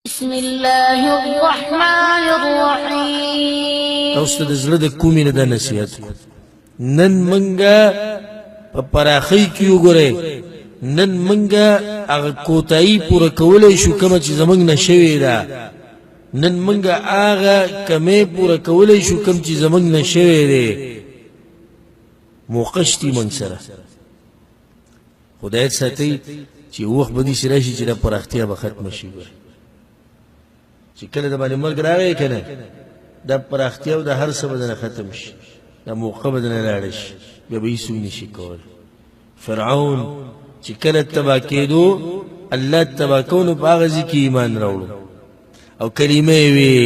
بسم الله الرحمن الرحيم. تاسو د زړه د کومې نه د نصیحت کو نن منګه په پراخی کې وګورئ نن منګه هغه کوتاهی پوره کولای شو کوم چې زمنګ نشوي دا نن منګه هغه کمې پوره کولای شو کوم چې زمنګ نشوي دی موقشتي من سره خدای ساتي چې وخت به دې سره شي چې د پراختیا به ختم شي چې کله د باندې مرګ راغی کنه د پراختیا او د هر څه بدن ختم شي د موقع بدن لاړ شي بیا به هیڅ نشي کول فرعون چې کله تبا کېدو الله تبا کونو په هغه ځکه ایمان راوړو او کلمه وی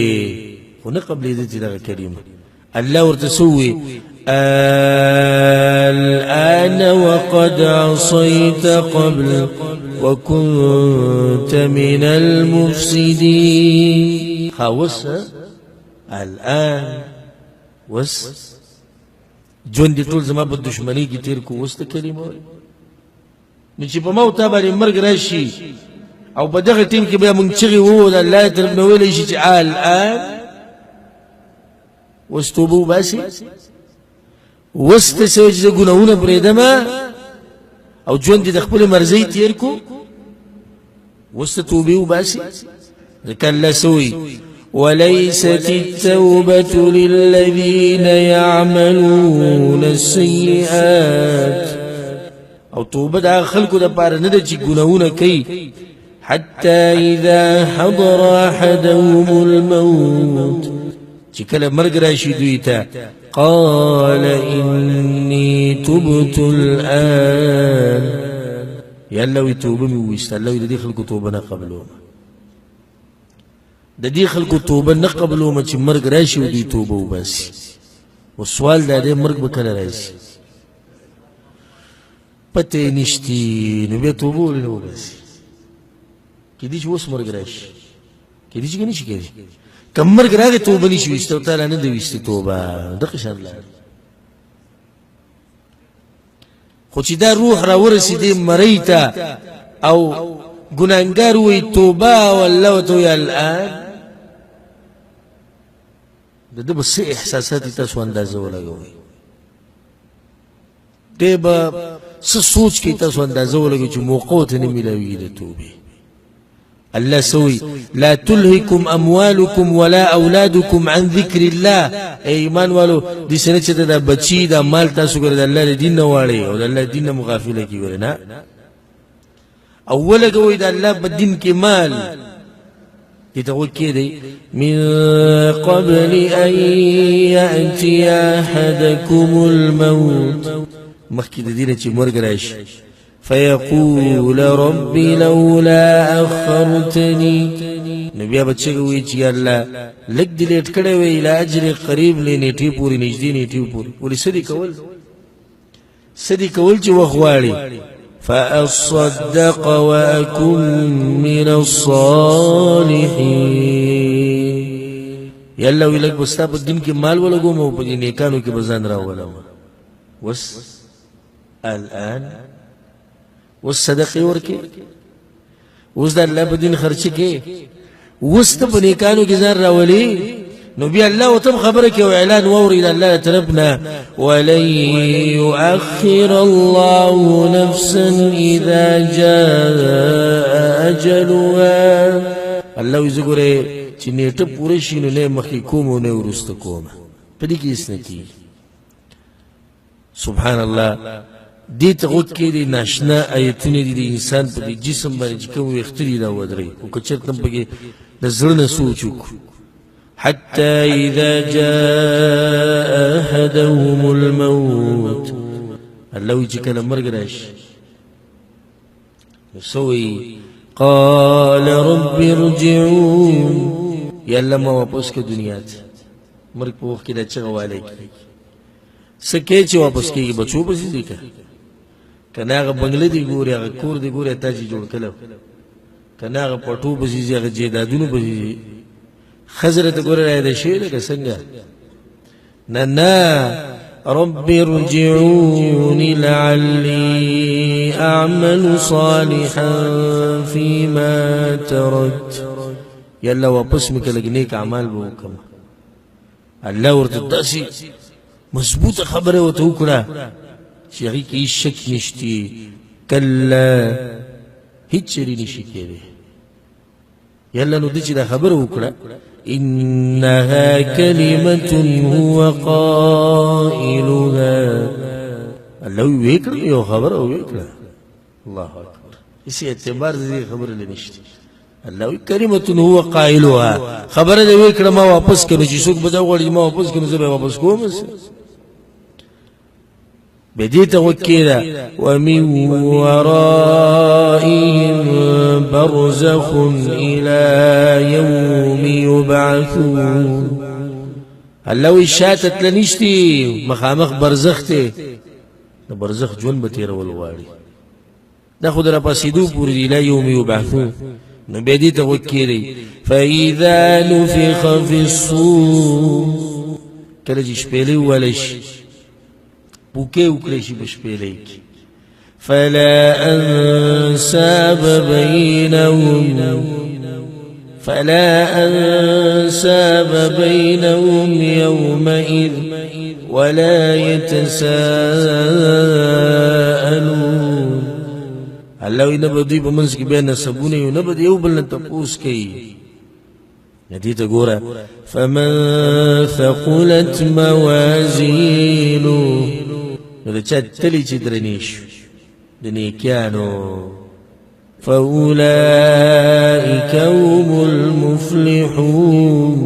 خو نه قبل دې دغه کلمه الله ورته سوې الآن وقد عصيت قبل وكنت من المفسدين خاوس الآن وس جون دي طول زمان بالدشمني کی تیر کو وست کلمه نو چې په موت باندې مرګ راشي او په دغه ټیم کې بیا مونږ چغي وو د الله طرف نو ویل شي چې الآن واستوبوا باسي وست سوچ د ګناونه پرېدما او ژوند د خپل مرزي تیر کو وست توبه وباسي ذکر الله سوي وليست التوبة للذين يعملون السيئات او توبه د خلکو د پاره نه د چې ګناونه کوي حتى إذا حضر أحدهم الموت چې کله مرګ راشي دوی ته قال إني تبت الآن يلا ويتوب مي ويستلو د دې خلکو توبه نه قبلوم د دې خلکو توبه نه قبلوم چې مرګ راشي دوی توبه وباسي او سوال دا دې مرګ به کله راشي پته نشتی نو به توبه ولې وباسي کدي چې اوس مرګ راشي کدي چې نشي کېږي کمر ګراغه توبه نشي وستو تعالی نه دی وستي توبه دغه شان الله خو چې دا روح را ورسېدې مریته او ګناګار وي توبه والله تو یا الان د بس احساسات تاسو اندازه ولګوي دبا سوچ کې تاسو اندازه ولګوي چې موقع ته نه ملوي د توبه الله سوي لا تلهكم أموالكم ولا أولادكم عن ذكر الله إيمان والو دي سنة چه دا بچی دا مال تاسو کرد الله دین نواری او دا الله دین مغافله کی ورنا اولا قوي دا الله بدین کی مال دي تقول كده من قبل أن يأتي أحدكم الموت مخي دا دينة چه مرگ راش فيقول ربي لولا أخرتني نبي ابا چگوي چې الله لګ دې لیټ کړه وی الى اجر قریب لنیټي پوری نږدې نیټي پوری ولې سدي کول چې وغواړي فاصدق واكن من الصالحين يلا ولګ بستا په دین کې مال ولګوم او په نیکانو کې بزان راولم وس الان والصدقه ورکی اوس د الله په دین خرچ کې اوس ته په نیکانو کې ځان راولي نو بیا الله وتم خبره کې او اعلان ووري د الله طرفنا ولن يؤخر الله نفسا اذا جاء اجلها الله یزګره چې نیټه پوره شي نو نه مخکې کوم نه ورسته کوم په دې کې هیڅ نه کیږي سبحان الله دې ته غوږ کې دي ناشنا آیتونه دي د انسان په جسم باندې کوم وختري دا ودري او که چېرته پکې د زړه نه سوچ وکړو حتى إذا جاء أحدهم الموت الله چې کله مرګ راشي سوي قال رب ارجعون يلا ما واپس کې دنیا ته مرګ په وخت کې دا چغواله سکه چې واپس کېږي بچو به دي کنه هغه بنگله دی ګوري هغه کور دی ګوري ته چې جوړ کړو کنه هغه پټو بزیږي هغه جیدادونو بزیږي خزرت ګوري راځي شي لکه څنګه نه رب ارجعون لعلي أعمل صالحا فيما تركت یا الله واپس مې کله نیک اعمال به وکړم الله ورته داسې مضبوطه خبره ورته وکړه چې هغې کې هېڅ شک نشتی کله هېڅ چېرې نشي کېدی یا الله نو ده چې دا خبره وکړه إنها كلمة هو قائلها الله ويكره يو خبر او ويكره الله أكبر إسي اعتبار ذي خبر لنشتي الله كلمة هو قائلها خبر ذي ويكره ما واپس کنو چی سوک بجاو غوڑی ما واپس کنو زبا واپس کوم بديت وكيلا ومن ورائهم برزخ إلى يوم يبعثون اللو الشاتت لنشتي مخامخ برزخته برزخ جون بتير والواري ناخد رباسيدو بوري إلى يوم يبعثون بديت وكيلي فإذا نفخ في الصور كلا شبيلي ولش بوكي وكليشي بشبيليك فلا أنساب بينهم يومئذ ولا يتساءلون الله نبدي بمنسك بين سبوني ونبدي يوبلن تقوس كي نديت قورا فمن ثقلت موازينه نو چا تلی چی درنیش دنیکیانو فأولئك هم المفلحون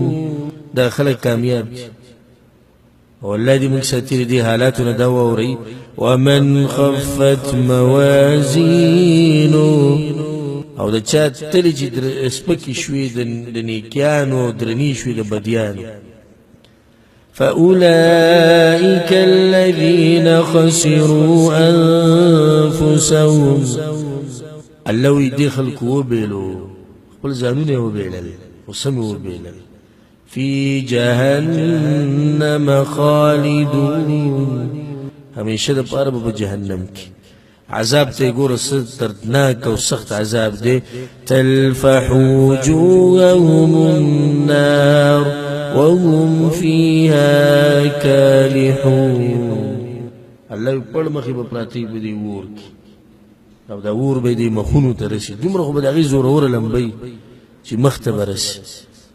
دا خلق کامیاب والله دی مکساتیر دی حالاتنا دا ووري ومن خفت موازینو او دا چا تلی چی سپکی شوی دنیکیانو درنی شوی دا بدیانو فأولئك الذين خسروا أنفسهم الله يدي خلق وبيلو قل زانون وبيلل وسم وبيلل في جهنم خالدون هميشه د پاره په جهنم کې عذاب ته ګور ست دردناک او سخت عذاب دی تلفح وجوههم النار وهم فيها كالحون الله پړ مخې په پراتی په دی ور کې او دا ور به دی مخونو ته رسي دومره خو به دغه زور اور لمبي چې مخ ته برسي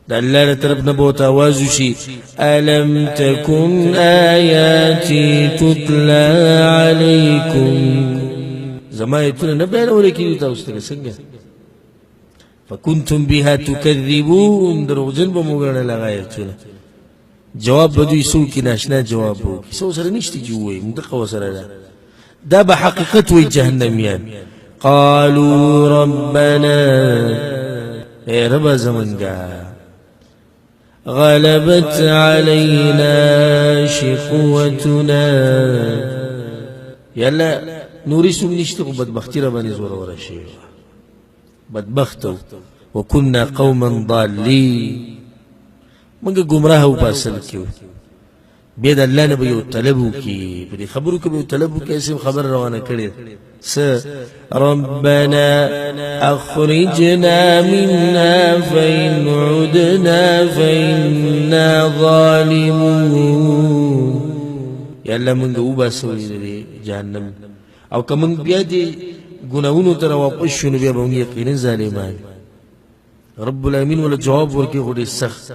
د الله له طرف نه بوت आवाज وشي الم تكن آياتي تتلى عليكم زما ایتونه نه بیانول کیږي تاسو ته څنګه فكنتم بها تكذبون دروغجن بموغنه لغایتونه جواب بدوی سو کی ناشنا جواب وو سو سره نشتی جووي مدقه وسره دا بحقیقت وی جهنميان قالوا ربنا اے رب زمنگا غلبت علينا شقوتنا يلا نوري سم نشته بدبختي رباني زور ورشي بدبختو وكنا قوما ضالين منګه گمراه او پاسل کیو بيد الله نه به طلبو کی په خبرو کې به طلبو کې اسم خبر روانه کړي س ربنا اخرجنا منها فإن عدنا فإنا ظالمون يلا منګه وباسوي جهنم او کوم بیا دي ګناونو تر واپس شونه بیا به یقینا ظالمان رب العالمین ولا جواب ورکی غوډي سخت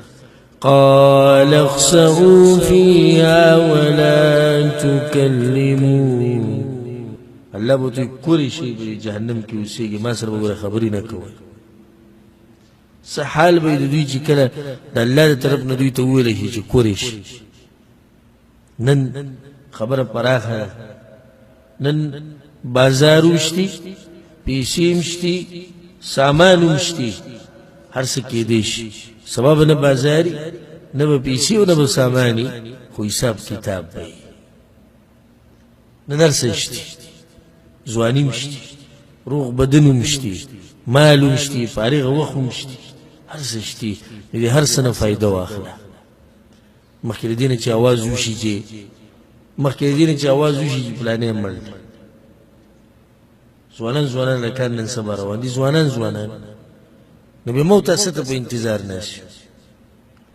قال اخسئوا فيها ولا تكلمون الله بوته کوری شي په جهنم کې اوسېږي ما سره وګوره خبرې نه کوي سحال به دوی چې کله د الله طرف نه دوی ته ویل شي چې کوری شي نن خبره پراخه نن بازاروشتي پیسیمشتي سامانوشتي هر څه کې دیش سبب نه بازاري نه پیسي او نه ساماني خو حساب کتاب وي نه درسشتي ځواني مشتي روغ بدن مشتي مال مشتي فارغ وخت مشتي هر څه شتي دې هر څه نه فائدہ واخله مخکې دې چې आवाज وشي چې مخکې دې چې आवाज وشي پلانې عمل ځوانان لکان نن سبا روان دي ځوانان نو به مو تاسو ته په انتظار نشي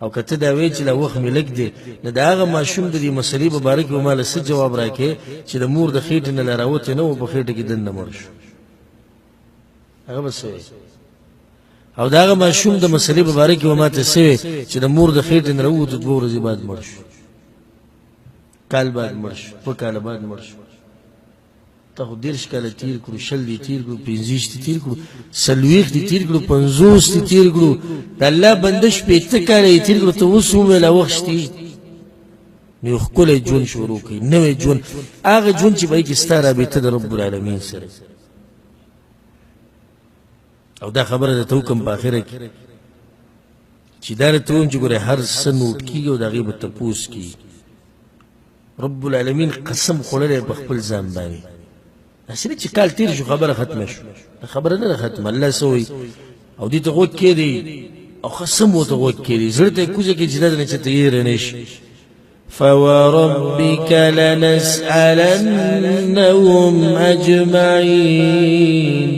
او کته دا وی چې لا وخت ملک دی نه دا هغه ماشوم د دې مسلې په باره کې مال څه جواب راکې چې د مور د خېټې نه لراوته نه و په خېټه کې دنه مړ شو هغه بس او دا هغه ماشوم د مسلې په باره کې ماته سوي چې د مور د خېټې نه راوته 2 ورځې بعد مړ شو کال بعد مړ شو په کال بعد مړ شو ته خو 10 کال تیر کړو 20 تیر کړو 15 تیر کړو 40 تیر کړو 50 تیر کړو د الله بندش په ته کال تیر کړو ته اوس هم لا وخت نو خپل ژوند شروع کړي نوې ژوند هغه ژوند چې به کې ستاره به ته د رب العالمین سره او دا خبره د توکم په اخره کې چې دا ته هم چې ګوره هر څه نوٹ کیږي او دا غیبت تپوس کی رب العالمین قسم خوړلې په خپل ځان باندې اسره چې کال تیر شو خبره ختمه شو خبره نه ختمه الله سوې او دې ته وګ کېږي او قسم وته وګ کېږي زړه ته کوزه کې جداد نه چته یې رنش فوربك لنسألنهم أجمعين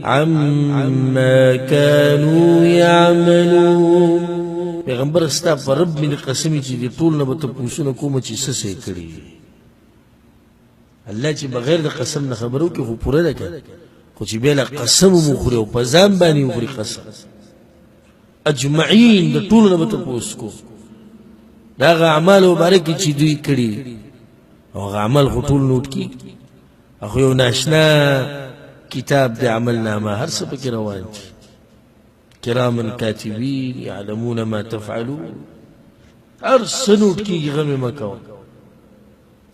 عما كانوا يعملون پیغمبر استا پر رب می قسمی چې دې ټول نه به ته پوښتنه کوم چې څه څه کړی الله چې بغیر د قسم نه خبرو کې خو پوره ده خو چې بیا قسم مو خوري او په ځان باندې وخوري قسم اجمعین د ټول نه به ته پوښتنه دا اعمال مبارک چې دوی کړی او عمل خو ټول نوٹ کی اخو یو ناشنا کتاب د عمل نامه هر څه پکې روان دي كراما كاتبين يعلمون ما تفعلون هر څه نوٹ کیږي غم مکو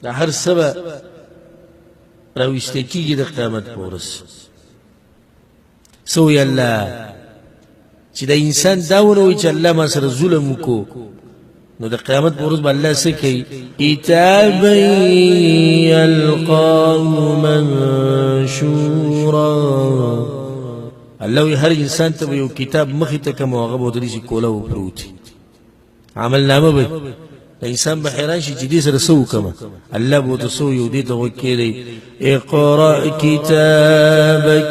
دا هر څه راويشته کیږي د قیامت پورس سوی الله چې د انسان داونه چې الله ما سره ظلم وکړو نو د قیامت پورس به الله څه کوي کتابا یلقاه منشورا الله هر انسان ته یو کتاب مخې ته کوم هغه به درې کوله و پروت عمل نامه به انسان به حیران شي چې دې سره سو کوم الله به تاسو یو دې ته وکړي اقرا کتابک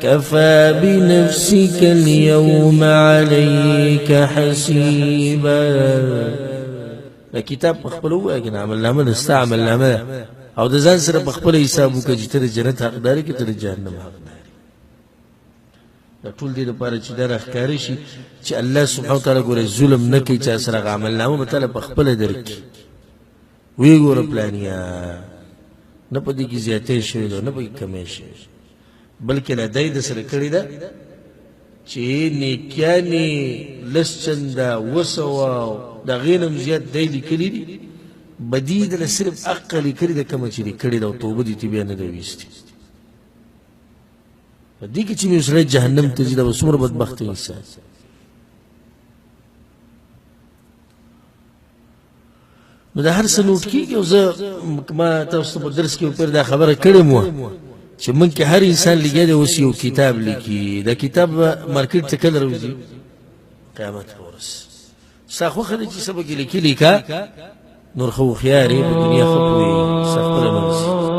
كفى بنفسك اليوم عليك حسيبا الكتاب مخبلوه اجن عمل نامه استعمل نامه او د ځان سره بخبل حساب وکړي چې تر جنت حقداري کې تر جهنم حقداري دا ټول دې لپاره چې دا راخکاري شي چې الله سبحانه وتعالى ګوره ظلم نه کوي چې سره عمل نامه متله بخبل درکې وی ګوره پلانیا نه پدې کې زیاتې شوی نه پدې کمې شوی بلکې لا دای د سره کړی دا چې نیکیانی لسچندا وسوا دا غینم زیات دی لیکلی دي بدید له صرف عقل کړی دا کوم چې کړی دا توبه دي بیا نه دی وستي دې کې چې مسله جهنم ته ځي دا وسمر بدبخت انسان نو دا هر څه نوٹ کیږي او زه ما تاسو په درس کې پر دا خبره کړې مو چې مونږ کې هر انسان لګیا دی اوس یو کتاب لیکي دا کتاب مارکیټ ته کله راوځي قیامت ورس ساخو خلک چې سبق لیکي لیکا نور خو خياري په دنیا خو په سخت